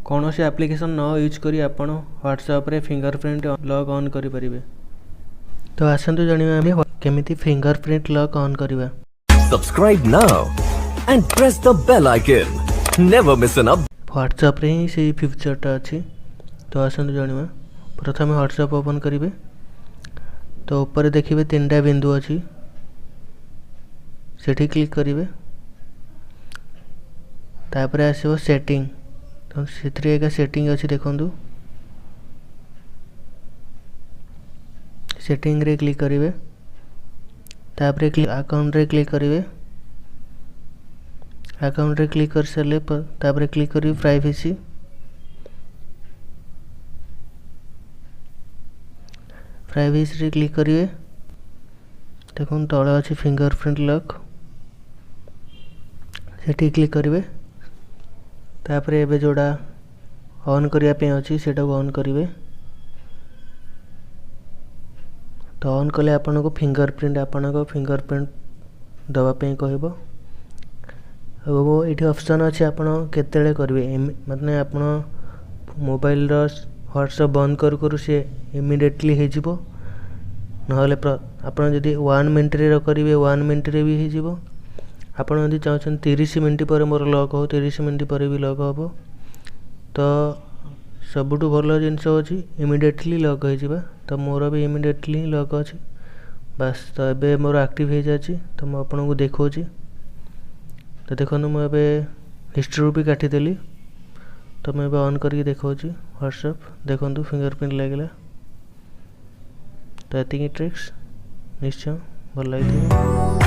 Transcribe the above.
कौन से एप्लिकेशन न यूज करी आपण व्हाट्सएप रे फिंगरप्रिंट लॉक ऑन करि परिबे। तो आसंतु जानिबा आमे केमिति फिंगरप्रिंट लॉक ऑन करिबा। Subscribe now and press the bell icon. Never miss an update. WhatsApp रे ही से फीचरटा अछि। तो आसंतु जानिबा प्रथमे व्हाट्सएप ओपन करिवे। तो ऊपर देखिबे तीनटा बिंदु अछि, सेठी क्लिक करिवे। तापरे आसीबो सेटिंग। तो सेथरे एका सेटिंग अछि देखंतु, सेटिंग रे क्लिक करिवे। तापरे अकाउंट रे क्लिक करिवे। अकाउंट रे क्लिक कर सारले पर तापरे क्लिक करिवे प्राइवेसी। प्राइवेसी रे क्लिक करिवे। देखो तळे अछि फिंगरप्रिंट लॉक, सेठी क्लिक करिवे। तापरे एबे जोड़ा ऑन करिया पे अछि सेटा ऑन करिवे। तो ऑन कले आपन को फिंगरप्रिंट दबा पे कहबो। वो एठी ऑप्शन अछि आपन केतेले करिवे, माने आपन मोबाइल रो व्हाट्सएप बंद करू से इमीडिएटली हे जिवो। नहले आपन जदी 1 मिनिट रे करिवे 1 मिनिट रे भी हे जिवो। आपन जदी चाहछन 30 मिनिट पर मोर लॉक हो 30 मिनिट पर भी लॉक हो। तो सबुटु भलो जिंस अछि इमीडिएटली लॉक हो जिबा। तो मोर भी इमीडिएटली लॉक अछि बस। तो एबे मोर एक्टिव हे जाछि। तो म आपन को देखौछि। तो देखनु म एबे हिस्ट्री भी काटी देली। तो मैं एबे ऑन करके देखौछि व्हाट्सएप। देखंतु फिंगरप्रिंट लागला। तो एतिकी ट्रिक्स निश्चय भल लागिथिबो।